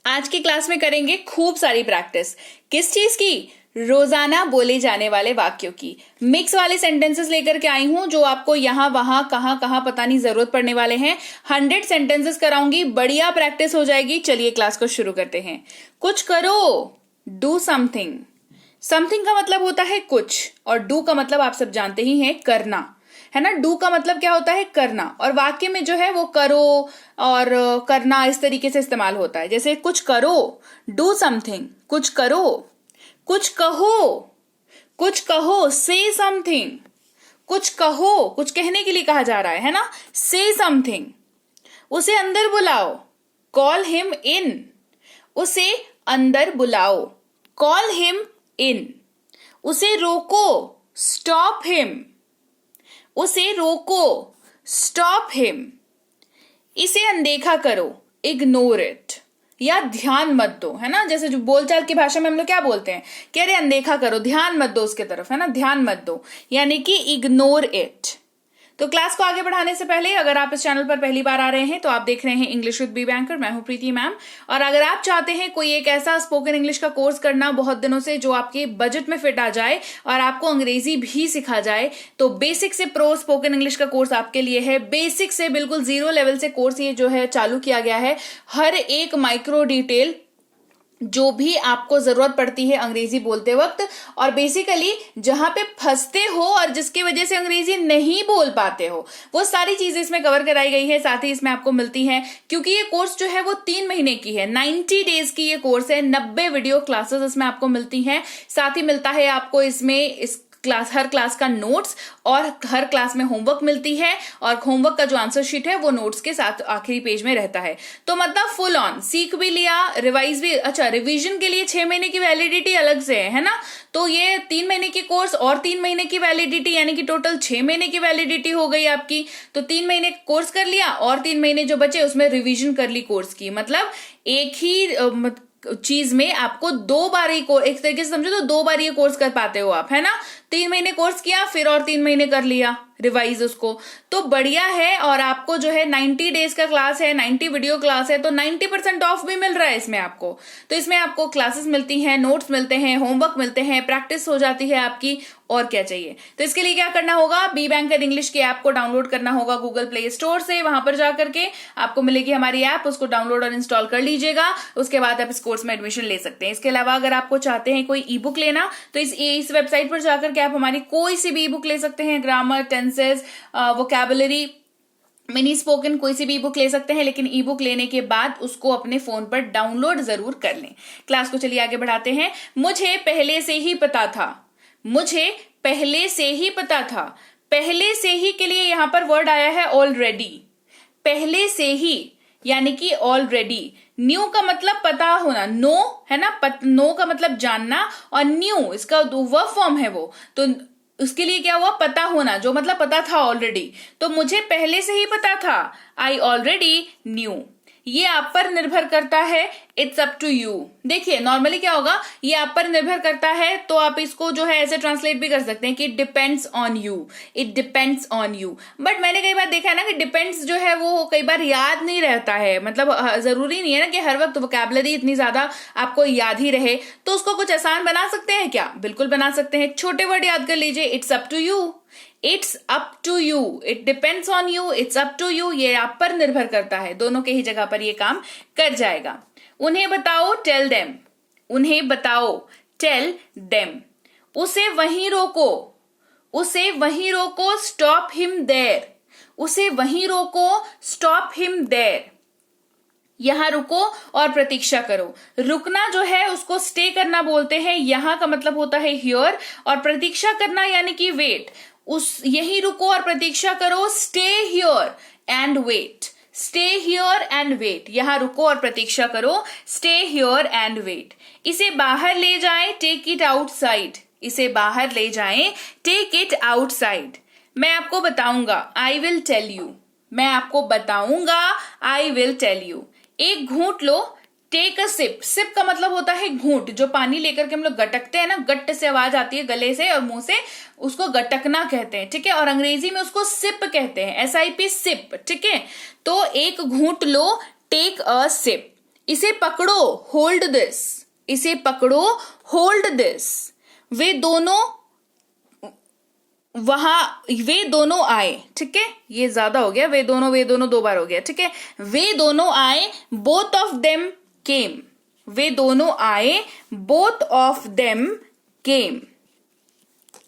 आज की क्लास में करेंगे खूब सारी प्रैक्टिस। किस चीज की? रोजाना बोले जाने वाले वाक्यों की। मिक्स वाले सेंटेंसेस लेकर के आई हूं जो आपको यहां वहां कहां कहां पता नहीं जरूरत पड़ने वाले हैं। 100 सेंटेंसेस कराऊंगी, बढ़िया प्रैक्टिस हो जाएगी। चलिए क्लास को शुरू करते हैं। कुछ करो, डू समथिंग। समथिंग का मतलब होता है कुछ, और डू का मतलब आप सब जानते ही हैं, करना, है ना। डू का मतलब क्या होता है? करना। और वाक्य में जो है वो करो और करना इस तरीके से इस्तेमाल होता है। जैसे कुछ करो, डू समथिंग। कुछ करो, कुछ कहो, कुछ कहो, से समथिंग। कुछ कहो, कुछ कहने के लिए कहा जा रहा है ना, से समथिंग। उसे अंदर बुलाओ, कॉल हिम इन। उसे अंदर बुलाओ, कॉल हिम इन। उसे रोको, स्टॉप हिम। उसे रोको, स्टॉप हिम। इसे अनदेखा करो, इग्नोर इट, या ध्यान मत दो, है ना। जैसे जो बोलचाल की भाषा में हम लोग क्या बोलते हैं कि अरे अनदेखा करो, ध्यान मत दो उसके तरफ, है ना, ध्यान मत दो, यानी कि इग्नोर इट। तो क्लास को आगे बढ़ाने से पहले अगर आप इस चैनल पर पहली बार आ रहे हैं तो आप देख रहे हैं इंग्लिश विद बी बैंकर। मैं हूं प्रीति मैम। और अगर आप चाहते हैं कोई एक ऐसा स्पोकन इंग्लिश का कोर्स करना बहुत दिनों से जो आपके बजट में फिट आ जाए और आपको अंग्रेजी भी सिखा जाए, तो बेसिक से प्रो स्पोकन इंग्लिश का कोर्स आपके लिए है। बेसिक से बिल्कुल 0 लेवल से कोर्स ये जो है चालू किया गया है। हर एक माइक्रो डिटेल जो भी आपको जरूरत पड़ती है अंग्रेजी बोलते वक्त, और बेसिकली जहां पे फंसते हो और जिसकी वजह से अंग्रेजी नहीं बोल पाते हो, वो सारी चीजें इसमें कवर कराई गई है। साथ ही इसमें आपको मिलती है, क्योंकि ये कोर्स जो है वो 3 महीने की है, 90 डेज की ये कोर्स है। 90 वीडियो क्लासेस इसमें आपको मिलती हैं। साथ ही मिलता है आपको इसमें हर क्लास का नोट्स, और हर क्लास में होमवर्क मिलती है, और होमवर्क का जो आंसर शीट है वो नोट्स के साथ आखिरी पेज में रहता है। तो मतलब फुल ऑन सीख भी लिया, रिवाइज भी। अच्छा, रिवीजन के लिए 6 महीने की वैलिडिटी अलग से है ना। तो ये 3 महीने की कोर्स और 3 महीने की वैलिडिटी, यानी कि टोटल 6 महीने की वैलिडिटी हो गई आपकी। तो 3 महीने कोर्स कर लिया और 3 महीने जो बचे उसमें रिवीजन कर ली कोर्स की। मतलब एक ही चीज में आपको 2 बार ही एक तरीके से समझो तो 2 बार ये कोर्स कर पाते हो आप, है ना। 3 महीने कोर्स किया, फिर और 3 महीने कर लिया रिवाइज उसको, तो बढ़िया है। और आपको जो है 90 डेज का क्लास है, 90 वीडियो क्लास है, तो 90% ऑफ भी मिल रहा है इसमें आपको। तो इसमें आपको क्लासेस मिलती हैं, नोट्स मिलते हैं, होमवर्क मिलते हैं, प्रैक्टिस हो जाती है आपकी, और क्या चाहिए। तो इसके लिए क्या करना होगा? बी बैंकर इंग्लिश की ऐप को डाउनलोड करना होगा गूगल प्ले स्टोर से। वहां पर जाकर के आपको मिलेगी हमारी ऐप, उसको डाउनलोड और इंस्टॉल कर लीजिएगा। उसके बाद आप इस कोर्स में एडमिशन ले सकते हैं। इसके अलावा अगर आपको चाहते हैं कोई ई बुक लेना, तो इस वेबसाइट पर जाकर के आप हमारी कोई सी भी ई बुक ले सकते हैं। Grammar, tenses, vocabulary, mini spoken, कोई सी भी ई बुक ले सकते हैं। लेकिन ई बुक लेने के बाद उसको अपने फोन पर डाउनलोड जरूर कर लें। क्लास को चलिए आगे बढ़ाते हैं। मुझे पहले से ही पता था। मुझे पहले से ही पता था। पहले से ही के लिए यहां पर वर्ड आया है ऑलरेडी। पहले से ही यानी कि ऑलरेडी। न्यू का मतलब पता होना, नो, है ना। नो का मतलब जानना, और न्यू इसका वर्ब फॉर्म है वो, तो उसके लिए क्या हुआ? पता होना, जो मतलब पता था ऑलरेडी। तो मुझे पहले से ही पता था, आई ऑलरेडी न्यू। ये आप पर निर्भर करता है, इट्स अप टू यू। देखिए नॉर्मली क्या होगा, ये आप पर निर्भर करता है, तो आप इसको जो है ऐसे ट्रांसलेट भी कर सकते हैं कि it depends on you, it depends on you. But मैंने कई बार देखा है ना कि डिपेंड्स जो है वो कई बार याद नहीं रहता है। मतलब जरूरी नहीं है ना कि हर वक्त वोकैबुलरी इतनी ज्यादा आपको याद ही रहे। तो उसको कुछ आसान बना सकते हैं क्या? बिल्कुल बना सकते हैं। छोटे वर्ड याद कर लीजिए, it's up to you, it's up to you, it depends on you, it's up to you. ये आप पर निर्भर करता है, दोनों के ही जगह पर ये काम कर जाएगा। उन्हें बताओ, टेल देम। उन्हें बताओ, टेल देम। उसे वहीं रोको, उसे वहीं रोको, स्टॉप हिम देयर। उसे वहीं रोको, स्टॉप हिम देयर। यहां रुको और प्रतीक्षा करो। रुकना जो है उसको स्टे करना बोलते हैं, यहां का मतलब होता है हियर, और प्रतीक्षा करना यानी कि वेट। यहीं रुको और प्रतीक्षा करो, stay here and wait. Stay here and wait, यहां रुको और प्रतीक्षा करो, स्टे हियर एंड वेट। इसे बाहर ले जाएं, टेक इट आउटसाइड। इसे बाहर ले जाएं, टेक इट आउटसाइड। मैं आपको बताऊंगा, आई विल टेल यू। मैं आपको बताऊंगा, आई विल टेल यू। एक घूंट लो, टेक अ सिप। सिप का मतलब होता है घूंट, जो पानी लेकर के हम लोग गटकते हैं ना, गट्ट से आवाज आती है गले से और मुंह से, उसको गटकना कहते हैं, ठीक है। और अंग्रेजी में उसको सिप कहते हैं, SIP, सिप, ठीक है। तो एक घूंट लो, टेक अ सिप। इसे पकड़ो, होल्ड दिस, इसे पकड़ो, होल्ड दिस। वे दोनों वे दोनों आए, ठीक है, ये ज्यादा हो गया, वे दोनों 2 बार हो गया, ठीक है। वे दोनों आए, बोथ ऑफ देम केम, वे दोनों आए, बोथ ऑफ देम केम।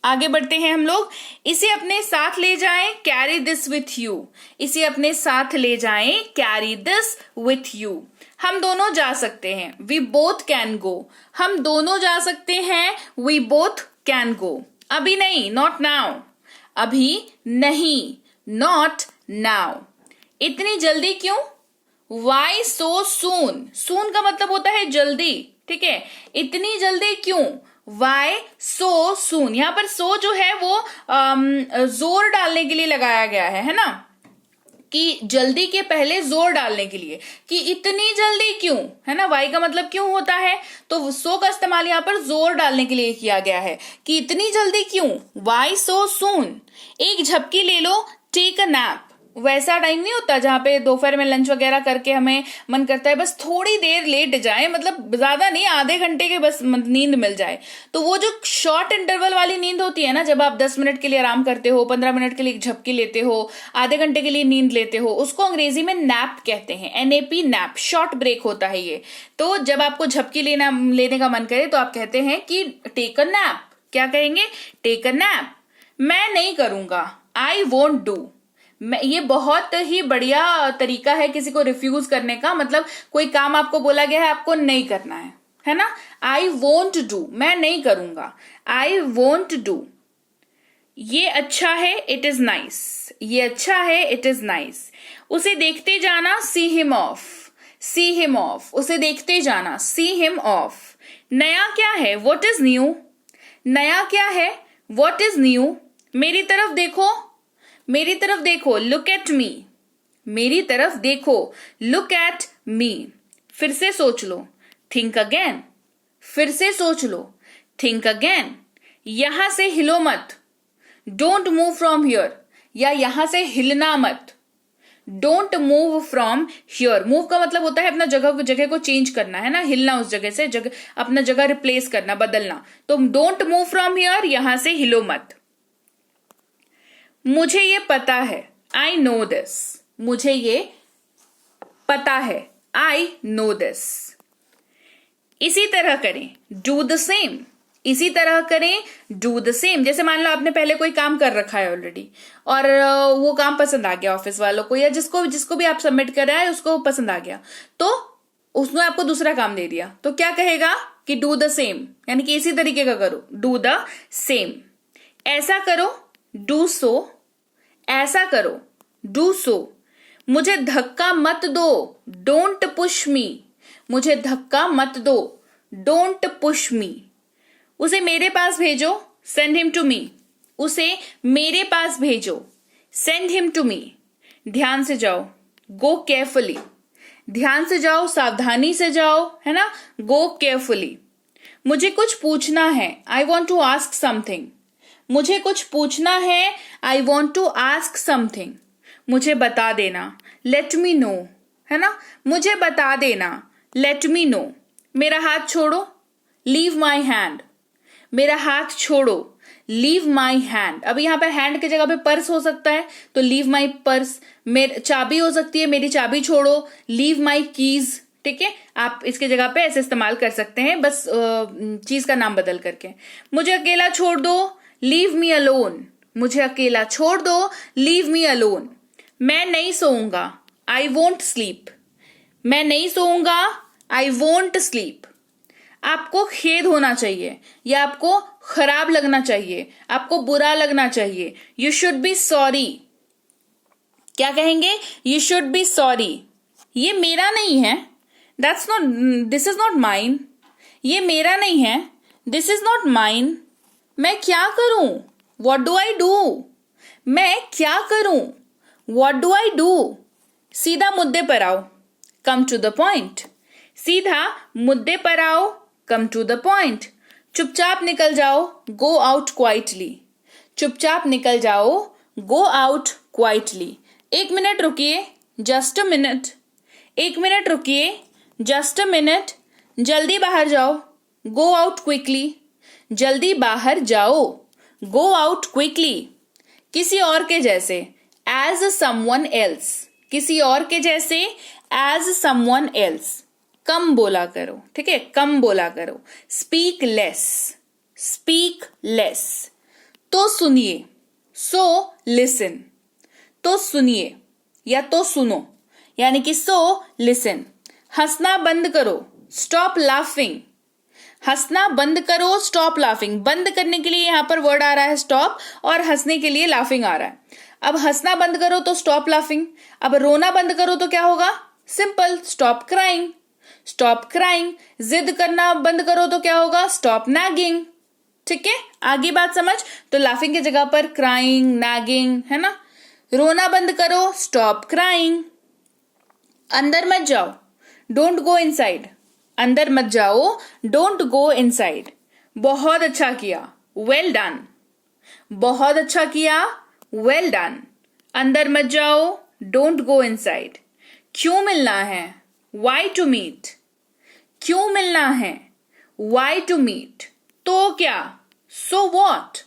आगे बढ़ते हैं हम लोग। इसे अपने साथ ले जाएं, कैरी दिस विथ यू, इसे अपने साथ ले जाएं, कैरी दिस विथ यू। हम दोनों जा सकते हैं, वी बोथ कैन गो, हम दोनों जा सकते हैं, वी बोथ कैन गो। अभी नहीं, नॉट नाउ, अभी नहीं, नॉट नाउ। इतनी जल्दी क्यों? वाई सो सून, सून का मतलब होता है जल्दी, ठीक है। इतनी जल्दी क्यों? वाई सो सून, यहां पर सो जो है वो जोर डालने के लिए लगाया गया है ना, कि जल्दी के पहले जोर डालने के लिए, कि इतनी जल्दी क्यों, है ना। वाई का मतलब क्यों होता है, तो सो का इस्तेमाल यहां पर जोर डालने के लिए किया गया है, कि इतनी जल्दी क्यों, वाई सो सून। एक झपकी ले लो, टेक अ नैप, वैसा टाइम नहीं होता जहां पे दोपहर में लंच वगैरह करके हमें मन करता है बस थोड़ी देर लेट जाए, मतलब ज्यादा नहीं, आधे घंटे के बस नींद मिल जाए। तो वो जो शॉर्ट इंटरवल वाली नींद होती है ना, जब आप 10 मिनट के लिए आराम करते हो, 15 मिनट के लिए झपकी लेते हो, आधे घंटे के लिए नींद लेते हो, उसको अंग्रेजी में नैप कहते हैं, NAP, नैप, शॉर्ट ब्रेक होता है ये। तो जब आपको झपकी लेने का मन करे तो आप कहते हैं कि टेक अ नैप। क्या कहेंगे? Take a nap. मैं नहीं करूंगा, आई वोंट डू। ये बहुत ही बढ़िया तरीका है किसी को रिफ्यूज करने का, मतलब कोई काम आपको बोला गया है, आपको नहीं करना है ना। आई वोंट डू, मैं नहीं करूंगा, आई वोंट डू। ये अच्छा है, इट इज नाइस, ये अच्छा है, इट इज नाइस। उसे देखते जाना, see him of, see him of, उसे देखते जाना, सी हिम ऑफ। नया क्या है, व्हाट इज न्यू, नया क्या है, व्हाट इज न्यू। मेरी तरफ देखो, मेरी तरफ देखो, लुक एट मी, मेरी तरफ देखो, लुक एट मी। फिर से सोच लो, थिंक अगेन, फिर से सोच लो, थिंक अगेन। यहां से हिलो मत, डोंट मूव फ्रॉम हियर, या यहां से हिलना मत, don't move from here. Move का मतलब होता है अपना जगह को चेंज करना, है ना, हिलना, उस जगह से अपना जगह रिप्लेस करना, बदलना। तो डोंट मूव फ्रॉम हियर, यहां से हिलो मत। मुझे ये पता है, आई नो दिस, मुझे ये पता है, आई नो दिस। इसी तरह करें, डू द सेम, इसी तरह करें, डू द सेम। जैसे मान लो आपने पहले कोई काम कर रखा है ऑलरेडी, और वो काम पसंद आ गया ऑफिस वालों को, या जिसको भी आप सबमिट कर रहा है उसको पसंद आ गया, तो उसने आपको दूसरा काम दे दिया, तो क्या कहेगा कि डू द सेम, यानी कि इसी तरीके का करो, डू द सेम। ऐसा करो, डू सो, ऐसा करो, डू सो। मुझे धक्का मत दो, डोंट पुश मी, मुझे धक्का मत दो, डोंट पुश मी। उसे मेरे पास भेजो, सेंड हिम टू मी, उसे मेरे पास भेजो, सेंड हिम टू मी। ध्यान से जाओ, गो केयरफुली, ध्यान से जाओ, सावधानी से जाओ, है ना, गो केयरफुली। मुझे कुछ पूछना है, I want to ask something, मुझे कुछ पूछना है, I want to ask something. मुझे बता देना, लेट मी नो, है ना, मुझे बता देना, लेट मी नो। मेरा हाथ छोड़ो, लीव माई हैंड, मेरा हाथ छोड़ो, लीव माई हैंड। अब यहां पर हैंड की जगह पे पर्स हो सकता है, तो लीव माई पर्स। चाबी हो सकती है, मेरी चाबी छोड़ो, लीव माई कीज, ठीक है। आप इसके जगह पे ऐसे इस्तेमाल कर सकते हैं, बस चीज का नाम बदल करके। मुझे अकेला छोड़ दो, लीव मी अलोन, मुझे अकेला छोड़ दो, लीव मी अलोन। मैं नहीं सोऊंगा, आई वोंट स्लीप, मैं नहीं सोऊंगा, आई वोंट स्लीप। आपको खेद होना चाहिए, या आपको खराब लगना चाहिए, आपको बुरा लगना चाहिए, यू शुड बी सॉरी। क्या कहेंगे? You should be sorry. ये मेरा नहीं है, that's not, this is not mine, ये मेरा नहीं है, दिस इज नॉट माइन। मैं क्या करूं? What do I do? मैं क्या करूं? What do I do? सीधा मुद्दे पर आओ, कम टू द पॉइंट, सीधा मुद्दे पर आओ, कम टू द पॉइंट। चुपचाप निकल जाओ, गो आउट क्वाइटली, चुपचाप निकल जाओ, गो आउट क्वाइटली। 1 मिनट रुकिए, जस्ट अ मिनट, 1 मिनट रुकिए, जस्ट अ मिनट, जल्दी बाहर जाओ, गो आउट क्विकली, जल्दी बाहर जाओ, गो आउट क्विकली, किसी और के जैसे, एज समवन एल्स, किसी और के जैसे, एज समवन एल्स, कम बोला करो, ठीक है, कम बोला करो, स्पीक लेस, स्पीक लेस, तो सुनिए, सो लिसन, तो सुनिए या तो सुनो, यानी कि सो लिसन, हंसना बंद करो, स्टॉप लाफिंग, हंसना बंद करो, स्टॉप लाफिंग, बंद करने के लिए यहां पर वर्ड आ रहा है स्टॉप और हंसने के लिए लाफिंग आ रहा है। अब हंसना बंद करो तो स्टॉप लाफिंग, अब रोना बंद करो तो क्या होगा, simple, stop crying, stop crying, जिद करना बंद करो तो क्या होगा, स्टॉप नैगिंग, ठीक है, आगे बात समझ, तो लाफिंग की जगह पर क्राइंग, नैगिंग, है ना, रोना बंद करो, स्टॉप क्राइंग, अंदर मत जाओ, डोंट गो इनसाइड, अंदर मत जाओ, डोंट गो इनसाइड, बहुत अच्छा किया, वेल डन, बहुत अच्छा किया, वेल डन, अंदर मत जाओ, डोंट गो इनसाइड, क्यों मिलना है, वाई टू मीट, क्यों मिलना है, वाई टू मीट, तो क्या, सो वॉट,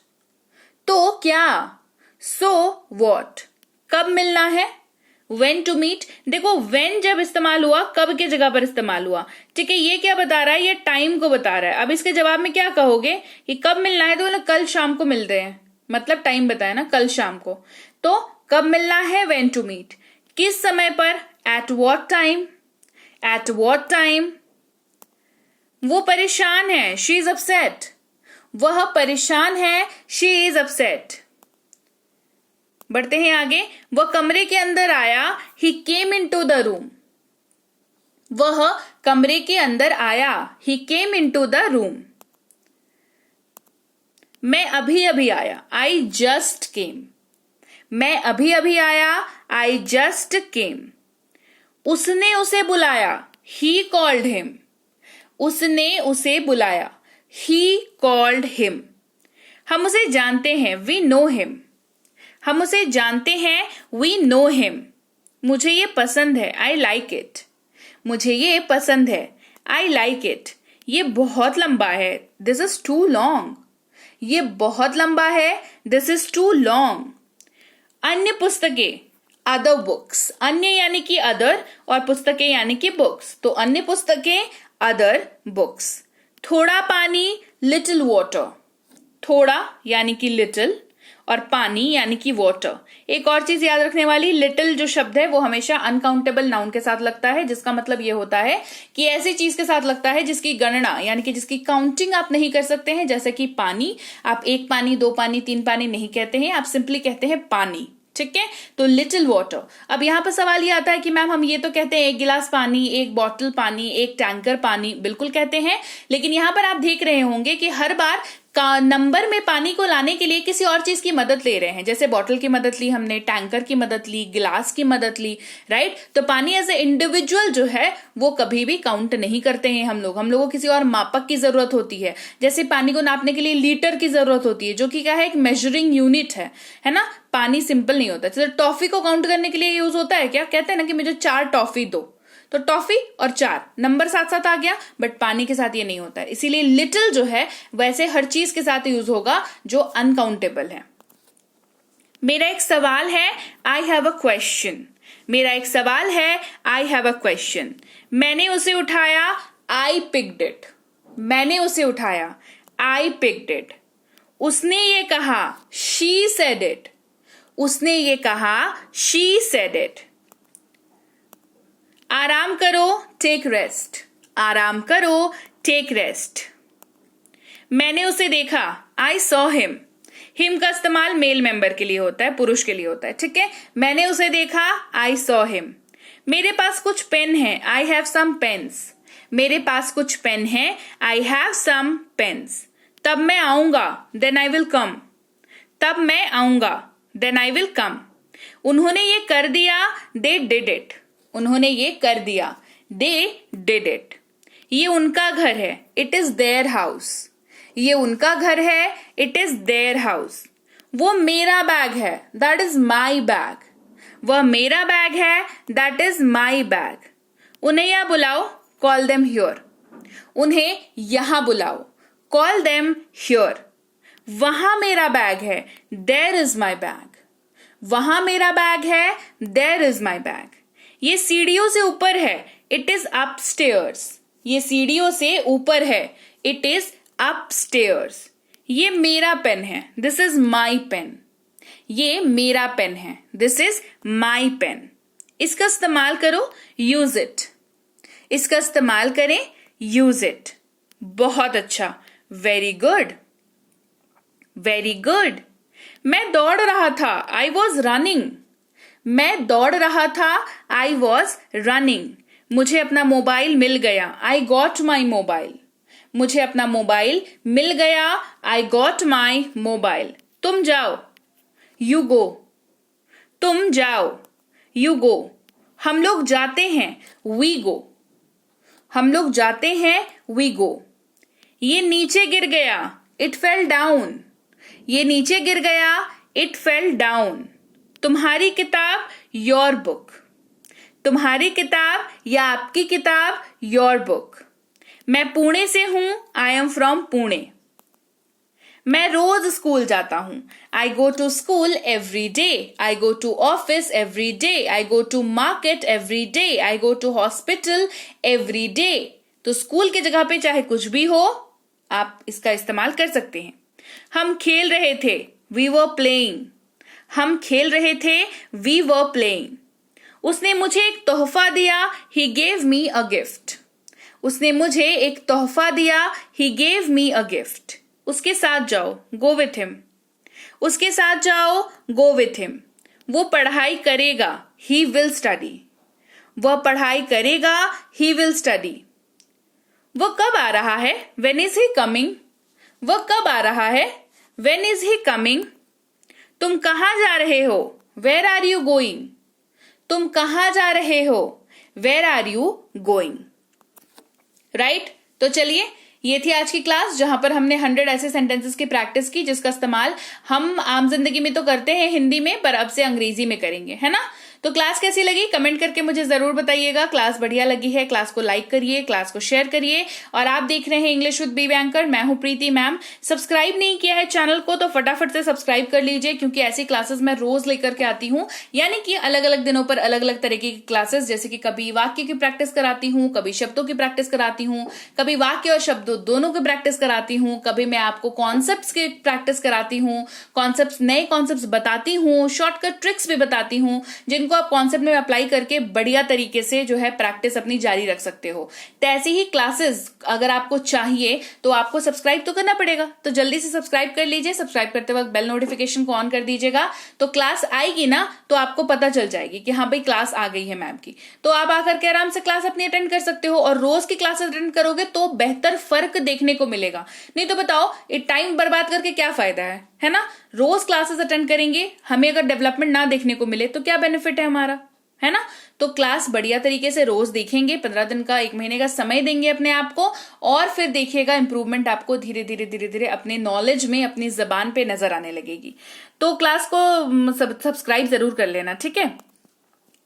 तो क्या, सो वॉट, कब मिलना है, when to meet, देखो when जब इस्तेमाल हुआ कब के जगह पर इस्तेमाल हुआ, ठीक है, ये क्या बता रहा है, ये टाइम को बता रहा है। अब इसके जवाब में क्या कहोगे कि कब मिलना है, तो बोले कल शाम को मिलते हैं, मतलब टाइम बताया ना, कल शाम को, तो कब मिलना है, when to meet, किस समय पर, at what time, at what time, वो परेशान है, she is upset, वह परेशान है, she is upset, बढ़ते हैं आगे, वह कमरे के अंदर आया, ही केम इन टू द रूम, वह कमरे के अंदर आया, ही केम इन टू द रूम, मैं अभी अभी आया, आई जस्ट केम, मैं अभी अभी आया, आई जस्ट केम, उसने उसे बुलाया, ही कॉल्ड हिम, उसने उसे बुलाया, ही कॉल्ड हिम, हम उसे जानते हैं, वी नो हिम, हम उसे जानते हैं, वी नो हिम, मुझे ये पसंद है, आई लाइक इट, मुझे ये पसंद है, आई लाइक इट, ये बहुत लंबा है, दिस इज टू लॉन्ग, ये बहुत लंबा है, दिस इज टू लॉन्ग, अन्य पुस्तकें, अदर बुक्स, अन्य यानी कि अदर और पुस्तकें यानी कि बुक्स, तो अन्य पुस्तकें, अदर बुक्स, थोड़ा पानी, लिटिल वाटर, थोड़ा यानी कि लिटिल और पानी यानी कि वाटर। एक और चीज याद रखने वाली, लिटिल जो शब्द है वो हमेशा अनकाउंटेबल नाउन के साथ लगता है, जिसका मतलब ये होता है कि ऐसी चीज के साथ लगता है जिसकी गणना यानी कि जिसकी काउंटिंग आप नहीं कर सकते हैं, जैसे कि पानी, आप एक पानी, दो पानी, तीन पानी नहीं कहते हैं, आप सिंपली कहते हैं पानी, ठीक है, तो लिटिल वाटर। अब यहाँ पर सवाल ये आता है कि मैम हम ये तो कहते हैं एक गिलास पानी, एक बॉटल पानी, एक टैंकर पानी, बिल्कुल कहते हैं, लेकिन यहाँ पर आप देख रहे होंगे कि हर बार का नंबर में पानी को लाने के लिए किसी और चीज की मदद ले रहे हैं, जैसे बॉटल की मदद ली हमने, टैंकर की मदद ली, गिलास की मदद ली, राइट, तो पानी एज ए इंडिविजुअल जो है वो कभी भी काउंट नहीं करते हैं हम लोगों को किसी और मापक की जरूरत होती है, जैसे पानी को नापने के लिए लीटर की जरूरत होती है, जो कि क्या है, एक मेजरिंग यूनिट है ना, पानी सिंपल नहीं होता। जैसे टॉफी को काउंट करने के लिए यूज होता है, क्या कहते हैं ना कि मुझे 4 टॉफी दो, तो टॉफी और 4 नंबर साथ साथ आ गया, बट पानी के साथ ये नहीं होता है, इसीलिए लिटिल जो है वैसे हर चीज के साथ यूज होगा जो अनकाउंटेबल है। मेरा एक सवाल है, आई हैव अ क्वेश्चन, मेरा एक सवाल है, आई हैव अ क्वेश्चन, मैंने उसे उठाया, आई पिक्ड इट, मैंने उसे उठाया, आई पिक्ड इट, उसने ये कहा, शी सेड इट, उसने ये कहा, शी सेड इट, आराम करो, टेक रेस्ट, आराम करो, टेक रेस्ट, मैंने उसे देखा, आई सॉ हिम, हिम का इस्तेमाल मेल मेंबर के लिए होता है, पुरुष के लिए होता है, ठीक है, मैंने उसे देखा, आई सॉ हिम, मेरे पास कुछ पेन है, आई हैव सम पेन्स, मेरे पास कुछ पेन है, आई हैव सम पेन्स, तब मैं आऊंगा, देन आई विल कम, तब मैं आऊंगा, देन आई विल कम, उन्होंने ये कर दिया, दे डिड इट, उन्होंने ये कर दिया, दे डिड इट, ये उनका घर है, इट इज देयर हाउस, ये उनका घर है, इट इज देयर हाउस, वो मेरा बैग है, दैट इज माई बैग, वह मेरा बैग है, दैट इज माई बैग, उन्हें या बुलाओ, कॉल देम हियर। उन्हें यहां बुलाओ, कॉल देम हियर। वहां मेरा बैग है, देयर इज माई बैग। वहां मेरा बैग है, देयर इज माई बैग। ये सीढ़ियों से ऊपर है, इट इज अपस्टेयर्स। ये सीढ़ियों से ऊपर है, इट इज अपस्टेयर्स। ये मेरा पेन है, दिस इज माई पेन। ये मेरा पेन है, दिस इज माई पेन। इसका इस्तेमाल करो, यूज इट। इसका इस्तेमाल करें, यूज इट। बहुत अच्छा, वेरी गुड, वेरी गुड। मैं दौड़ रहा था, आई वॉज रनिंग। मैं दौड़ रहा था, आई वॉज रनिंग। मुझे अपना मोबाइल मिल गया, आई गॉट माई मोबाइल। मुझे अपना मोबाइल मिल गया, आई गॉट माई मोबाइल। तुम जाओ, यू गो। तुम जाओ, यू गो। हम लोग जाते हैं, वी गो। हम लोग जाते हैं, वी गो। ये नीचे गिर गया, इट फेल डाउन। ये नीचे गिर गया, इट फेल डाउन। तुम्हारी किताब, योर बुक। तुम्हारी किताब या आपकी किताब, योर बुक। मैं पुणे से हूं, आई एम फ्रॉम पुणे। मैं रोज स्कूल जाता हूं, I go to school every day. I go to office every day. I go to market every day. I go to hospital every day. तो स्कूल की जगह पे चाहे कुछ भी हो, आप इसका इस्तेमाल कर सकते हैं। हम खेल रहे थे, वी वर प्लेइंग। हम खेल रहे थे, वी वर प्लेइंग। उसने मुझे एक तोहफा दिया, he gave me a gift. उसने मुझे एक तोहफा दिया, he gave me a gift. उसके साथ जाओ, गो विथ हिम। उसके साथ जाओ, गो विथ हिम। वो पढ़ाई करेगा, ही विल स्टडी। वह पढ़ाई करेगा, ही विल स्टडी। वो कब आ रहा है, व्हेन इज ही कमिंग। वह कब आ रहा है, व्हेन इज ही कमिंग। तुम कहां जा रहे हो, वेयर आर यू गोइंग। तुम कहां जा रहे हो, where are you going. Right? तो चलिए, ये थी आज की क्लास जहां पर हमने 100 ऐसे सेंटेंसेस की प्रैक्टिस की जिसका इस्तेमाल हम आम जिंदगी में तो करते हैं हिंदी में, पर अब से अंग्रेजी में करेंगे, है ना। तो क्लास कैसी लगी कमेंट करके मुझे जरूर बताइएगा। क्लास बढ़िया लगी है, क्लास को लाइक करिए, क्लास को शेयर करिए। और आप देख रहे हैं इंग्लिश विद बी बैंकर, मैं हूं प्रीति मैम। सब्सक्राइब नहीं किया है चैनल को तो फटाफट से सब्सक्राइब कर लीजिए, क्योंकि ऐसी क्लासेस मैं रोज लेकर के आती हूँ, यानी कि अलग अलग दिनों पर अलग अलग तरीके की क्लासेस, जैसे कि कभी वाक्य की प्रैक्टिस कराती हूँ, कभी शब्दों की प्रैक्टिस कराती हूँ, कभी वाक्य और शब्द दोनों की प्रैक्टिस कराती हूँ, कभी मैं आपको कॉन्सेप्ट्स की प्रैक्टिस कराती हूँ, कॉन्सेप्ट्स, नए कॉन्सेप्ट्स बताती हूँ, शॉर्टकट ट्रिक्स भी बताती हूँ, जिनको आप कॉन्सेप्ट में अप्लाई करके बढ़िया तरीके से जो है प्रैक्टिस अपनी जारी रख सकते हो। तो ऐसी ही क्लासेस अगर आपको चाहिए तो आपको सब्सक्राइब तो करना पड़ेगा, तो जल्दी से सब्सक्राइब कर लीजिए। सब्सक्राइब करते वक्त बेल नोटिफिकेशन को ऑन कर दीजिएगा, तो क्लास आएगी ना तो आपको पता चल जाएगी कि हाँ भाई क्लास आ गई है मैम की, तो आप आकर के आराम से क्लास अपनी अटेंड कर सकते हो। और रोज की क्लास अटेंड करोगे तो बेहतर फर्क देखने को मिलेगा। नहीं तो बताओ ये टाइम बर्बाद करके क्या फायदा है ना। रोज क्लासेस अटेंड करेंगे, हमें अगर डेवलपमेंट ना देखने को मिले तो क्या बेनिफिट है हमारा, है ना। तो क्लास बढ़िया तरीके से रोज देखेंगे, 15 दिन का, 1 महीने का समय देंगे अपने आप को, और फिर देखिएगा इंप्रूवमेंट आपको धीरे धीरे धीरे धीरे अपने नॉलेज में, अपनी जबान पे नजर आने लगेगी। तो क्लास को सब्सक्राइब जरूर कर लेना, ठीक है।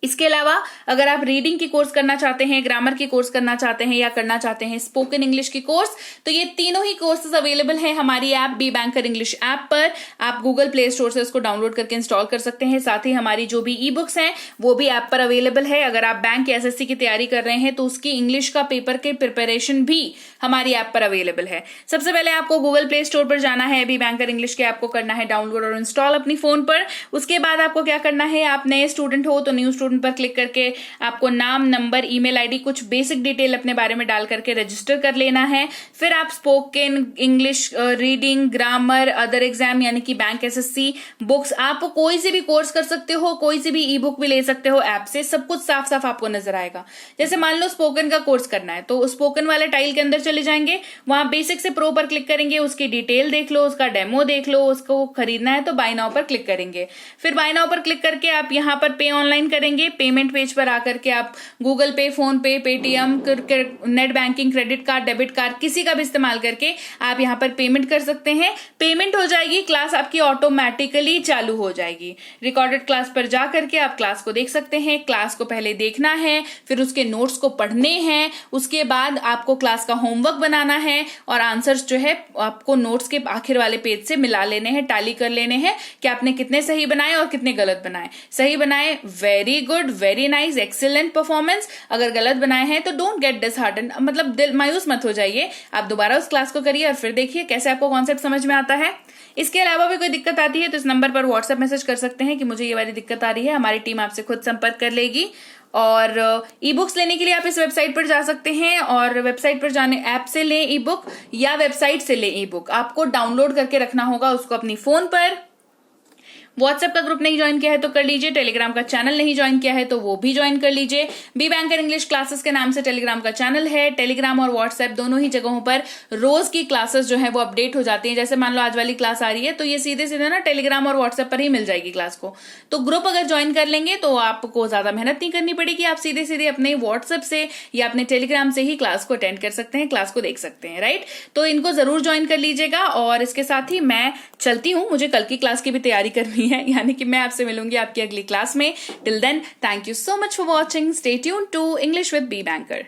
इसके अलावा अगर आप रीडिंग की कोर्स करना चाहते हैं, ग्रामर की कोर्स करना चाहते हैं, या करना चाहते हैं स्पोकन इंग्लिश की कोर्स, तो ये तीनों ही कोर्सेज अवेलेबल हैं हमारी app B Banker English app पर। आप गूगल प्ले स्टोर से उसको डाउनलोड करके इंस्टॉल कर सकते हैं। साथ ही हमारी जो भी ई बुक्स हैं वो भी ऐप पर अवेलेबल है। अगर आप बैंक या एसएससी की तैयारी कर रहे हैं तो उसकी इंग्लिश का पेपर के प्रिपरेशन भी हमारी ऐप पर अवेलेबल है। सबसे पहले आपको गूगल प्ले स्टोर पर जाना है, बी बैंकर इंग्लिश के ऐप को करना है डाउनलोड और इंस्टॉल अपनी फोन पर। उसके बाद आपको क्या करना है, आप नए स्टूडेंट हो तो न्यू स्टूडेंट पर क्लिक करके आपको नाम, नंबर, ईमेल आईडी, कुछ बेसिक डिटेल अपने बारे में डाल करके रजिस्टर कर लेना है। फिर आप spoken English, reading, grammar, other exam यानी कि बैंक, एसएससी बुक्स, आप कोई से भी कोर्स कर सकते हो, कोई सी भी ई बुक भी ले सकते हो ऐप से। सब कुछ साफ साफ आपको नजर आएगा। जैसे मान लो स्पोकन का कोर्स करना है तो स्पोकन वाले टाइल के अंदर चले जाएंगे, वहां बेसिक से प्रो पर क्लिक करेंगे, उसकी डिटेल देख लो, उसका डेमो देख लो, उसको खरीदना है तो बाय नाउ पर क्लिक करेंगे। फिर बाय नाउ पर क्लिक करके आप यहाँ पर पे ऑनलाइन करेंगे। करेंगे, पेमेंट पेज पर आकर के आप गूगल पे, फोन पे, Paytm, net banking, credit card, debit card किसी का भी इस्तेमाल करके आप यहाँ पर पेमेंट कर सकते हैं। पेमेंट हो जाएगी, क्लास आपकी ऑटोमेटिकली चालू हो जाएगी। रिकॉर्डेड क्लास पर जा करके आप क्लास को देख सकते हैं। क्लास को पहले देखना है, फिर उसके नोट्स को पढ़ने हैं, उसके बाद आपको क्लास का होमवर्क बनाना है और आंसर्स जो है आपको नोट्स के आखिर वाले पेज से मिला लेने हैं, टैली कर लेने हैं कि आपने कितने सही बनाए और कितने गलत बनाए। सही बनाए, very good, very nice, excellent performance. अगर गलत बनाए हैं तो डोंट गेट डिसहार्टेंड, मतलब दिल मायूस मत हो जाइए। आप दोबारा उस क्लास को करिए और फिर देखिए कैसे आपको कॉन्सेप्ट समझ में आता है। इसके अलावा भी कोई दिक्कत आती है तो इस नंबर पर व्हाट्सएप मैसेज कर सकते हैं कि मुझे ये वाली दिक्कत आ रही है। हमारी टीम आपसे खुद संपर्क कर लेगी। और ई बुक्स लेने के लिए आप इस वेबसाइट पर जा सकते हैं और वेबसाइट पर जाने ऐप से लें ई बुक या वेबसाइट से लें ई बुक। आपको डाउनलोड करके रखना होगा उसको अपनी फोन पर। व्हाट्सएप का ग्रुप नहीं ज्वाइन किया है तो कर लीजिए, टेलीग्राम का चैनल नहीं ज्वाइन किया है तो वो भी ज्वाइन कर लीजिए। बी बैंकर इंग्लिश क्लासेस के नाम से टेलीग्राम का चैनल है। टेलीग्राम और व्हाट्सएप दोनों ही जगहों पर रोज की क्लासेस जो है वो अपडेट हो जाती है। जैसे मान लो आज वाली क्लास आ रही है तो ये सीधे सीधे ना टेलीग्राम और व्हाट्सएप पर ही मिल जाएगी क्लास को। तो ग्रुप अगर ज्वाइन कर लेंगे तो आपको ज्यादा मेहनत नहीं करनी पड़ेगी, आप सीधे सीधे अपने व्हाट्सएप से या अपने टेलीग्राम से ही क्लास को अटेंड कर सकते हैं, क्लास को देख सकते हैं, राइट। तो इनको जरूर ज्वाइन कर लीजिएगा। और इसके साथ ही मैं चलती हूँ, मुझे कल की क्लास की भी तैयारी करनी है, यानी कि मैं आपसे मिलूंगी आपकी अगली क्लास में। Till then, thank you so much for watching. Stay tuned to English with B banker.